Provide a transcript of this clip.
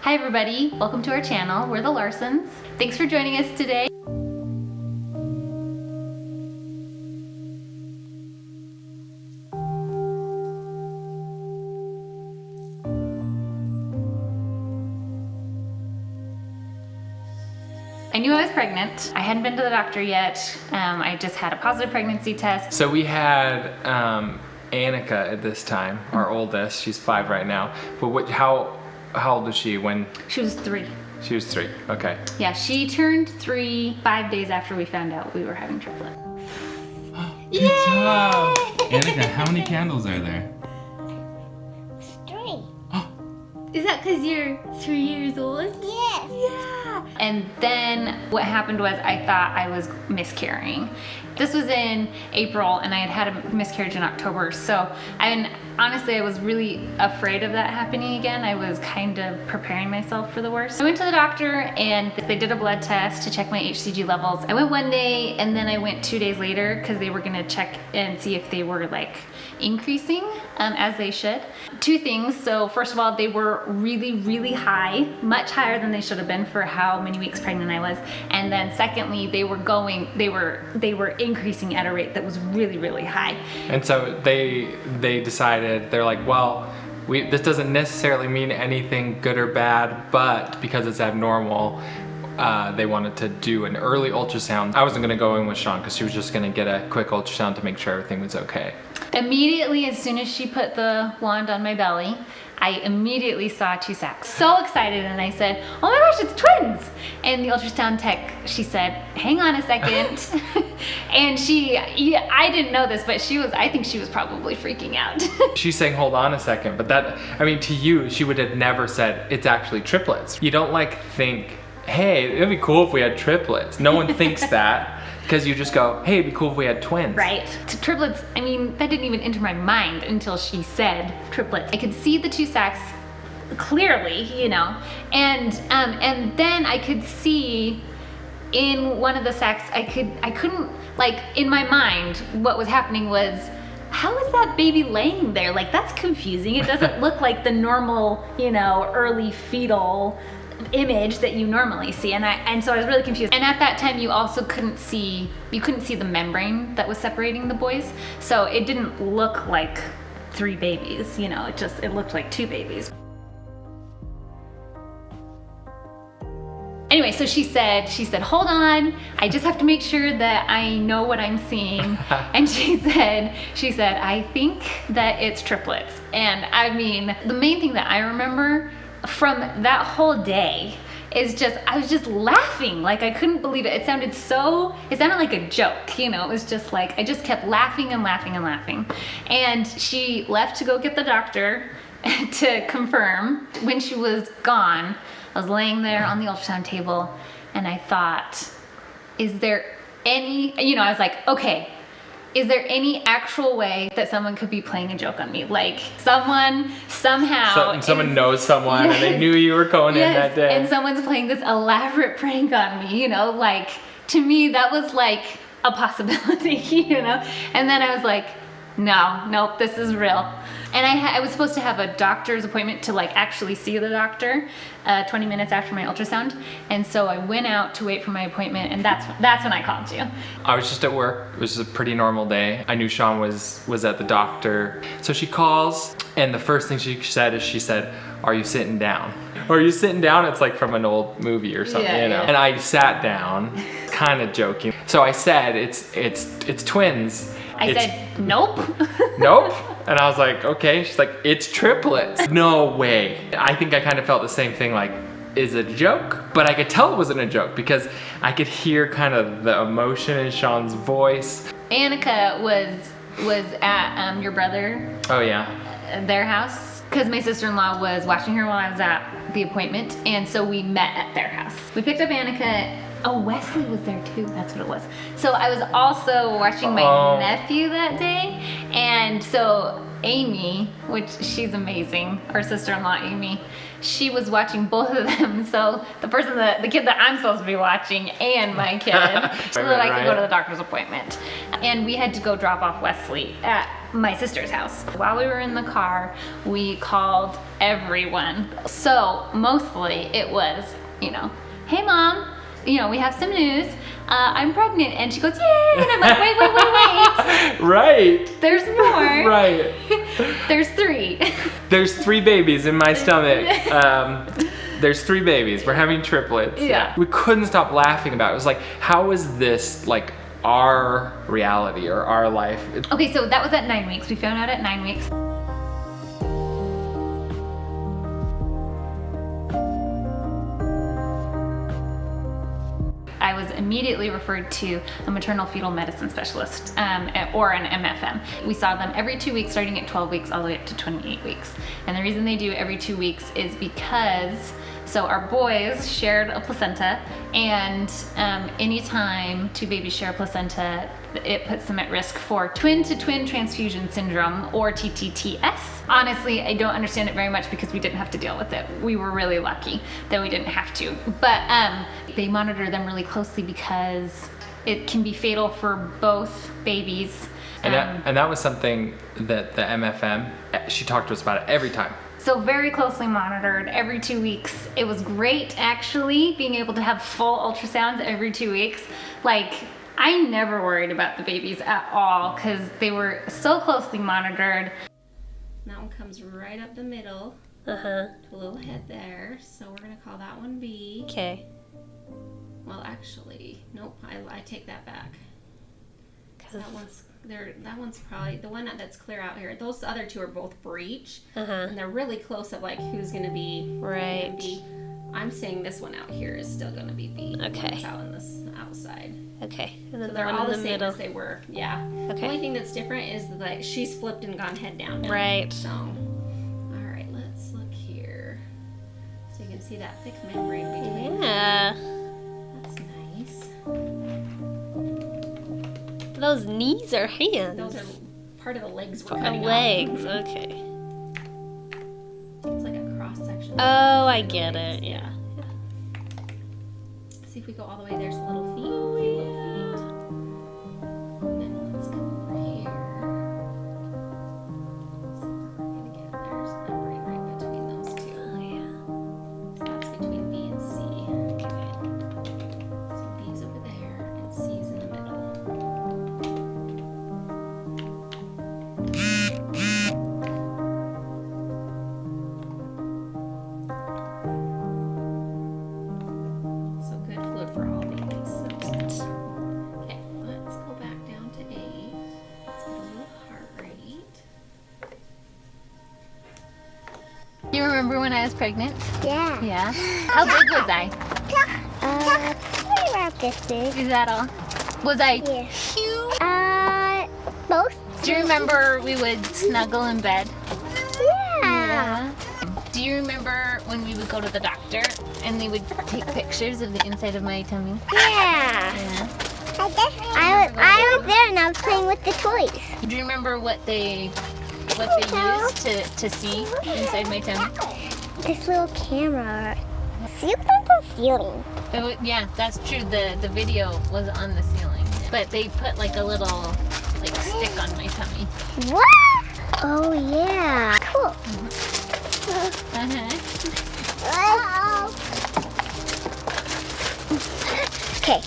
Hi everybody, welcome to our channel. We're the Larsons. Thanks for joining us today. I knew I was pregnant. I hadn't been to the doctor yet. I just had a positive pregnancy test. So we had Annika at this time, our oldest. She's 5 right now. But how old was she when? She was 3. She was 3, okay. Yeah, she turned 3 5 days after we found out we were having triplet. Good job! Annika, how many candles are there? 3. Is that because you're 3 years old? Yes. Yeah. And then what happened was I thought I was miscarrying. This was in April and I had a miscarriage in October. So honestly, I was really afraid of that happening again. I was kind of preparing myself for the worst. I went to the doctor and they did a blood test to check my HCG levels. I went one day and then I went 2 days later because they were gonna check and see if they were like increasing as they should. 2 things. So first of all, they were really, really high, much higher than they should have been for how many weeks pregnant I was. And then secondly, they were increasing at a rate that was really, really high. And so they decided, they're like, well, this doesn't necessarily mean anything good or bad, but because it's abnormal, they wanted to do an early ultrasound. I wasn't gonna go in with Sean because she was just gonna get a quick ultrasound to make sure everything was okay. Immediately, as soon as she put the wand on my belly, I immediately saw 2 sacs. So excited, and I said, oh my gosh, it's twins! And the ultrasound tech, she said, hang on a second. And I didn't know this, but I think she was probably freaking out. She's saying, hold on a second, but to you, she would have never said, it's actually triplets. You don't think, hey, it'd be cool if we had triplets. No one thinks that. Because you just go, hey, it'd be cool if we had twins. Right. To triplets, that didn't even enter my mind until she said triplets. I could see the 2 sacs clearly, and then I could see in one of the sacs, I couldn't, in my mind, what was happening was, how is that baby laying there? That's confusing. It doesn't look like the normal, early fetal image that you normally see, and so I was really confused. And at that time, you also couldn't see the membrane that was separating the boys, so it didn't look like 3 babies. It looked like 2 babies. Anyway, so she said, hold on, I just have to make sure that I know what I'm seeing. And she said, I think that it's triplets. And the main thing that I remember from that whole day is I was just laughing. I couldn't believe it. It sounded like a joke, It was just I just kept laughing and laughing and laughing. And she left to go get the doctor to confirm. When she was gone, I was laying there on the ultrasound table and I thought, is there any, I was like, okay, is there any actual way that someone could be playing a joke on me? Someone, somehow. Someone knows someone, yes, and they knew you were going in that day. And someone's playing this elaborate prank on me, to me, that was a possibility, And then I was like, nope, this is real. And I was supposed to have a doctor's appointment to actually see the doctor 20 minutes after my ultrasound. And so I went out to wait for my appointment, and that's when I called you. I was just at work. It was a pretty normal day. I knew Sean was at the doctor. So she calls, and the first thing she said, are you sitting down? Or are you sitting down? It's from an old movie or something, Yeah. And I sat down, kind of joking. So I said, it's twins. I said, nope. Nope. And I was like, okay. She's like, it's triplets. No way. I think I kind of felt the same thing, is it a joke? But I could tell it wasn't a joke because I could hear kind of the emotion in Sean's voice. Annika was at your brother. Oh yeah. Their house. Because my sister-in-law was watching her while I was at the appointment. And so we met at their house. We picked up Annika. Oh, Wesley was there too. That's what it was. So I was also watching my nephew that day. And so Amy, which she's amazing, our sister-in-law Amy, she was watching both of them. So the kid that I'm supposed to be watching and my kid, so that I could go to the doctor's appointment. And we had to go drop off Wesley at my sister's house. While we were in the car, we called everyone. So mostly it was, you know, hey mom, you know, we have some news. I'm pregnant. And she goes, yay! And I'm like, wait. Right. There's more. Right. There's 3. There's 3 babies in my stomach. There's 3 babies. We're having triplets. Yeah. We couldn't stop laughing about it. It was like, how is this like our reality or our life? Okay, so that was at 9 weeks. We found out at 9 weeks. I was immediately referred to a maternal fetal medicine specialist or an MFM. We saw them every 2 weeks, starting at 12 weeks all the way up to 28 weeks. And the reason they do every 2 weeks is because our boys shared a placenta, and anytime 2 babies share a placenta, it puts them at risk for twin-to-twin transfusion syndrome, or TTTS. Honestly, I don't understand it very much because we didn't have to deal with it. We were really lucky that we didn't have to. But they monitor them really closely because it can be fatal for both babies. And that was something that the MFM, she talked to us about it every time. So very closely monitored every 2 weeks. It was great, actually, being able to have full ultrasounds every 2 weeks. Like, I never worried about the babies at all because they were so closely monitored. That one comes right up the middle. A little head there. So we're gonna call that one B. Okay. Well, actually, nope. I take that back. That one's probably the one that's clear out here. Those other 2 are both breech, and they're really close of like who's gonna be Right. B. I'm saying this one out here is still gonna be B. Okay. It's out on this outside. Okay. And then So the they're one all in the the same middle. as they were. Yeah. The Okay. only thing that's different is that she's flipped and gone head down now. Right. So, all right, let's look here. So you can see that thick membrane between. Yeah. That's nice. Those knees or hands? Those are part of the legs we're Oh, cutting off. legs. Okay. It's like a cross section. Oh, I get it. Yeah. See if we go all the way. There's little feet. A few little feet. And then let's go over here. So we're gonna get there's a membrane right between those 2. Oh, yeah. So that's between B and C. Okay. So B's over there and C's in the middle. So good fluid for all babies. Okay, let's go back down to A. Let's get a little heart rate. You remember when I was pregnant? Yeah. Yeah. How big was I? Probably about this big. Is that all? Was I Yeah. huge? Both? Do you remember we would snuggle in bed? Yeah. Do you remember when we would go to the doctor and they would take pictures of the inside of my tummy? Yeah. Yeah. I was there and I was playing with the toys. Do you remember what they used to see inside my tummy? This little camera. See what's on the ceiling? Yeah, that's true. The video was on the ceiling, but they put like a little stick on my tummy. What? Oh yeah. Cool. Uh-huh. Uh-oh. Okay.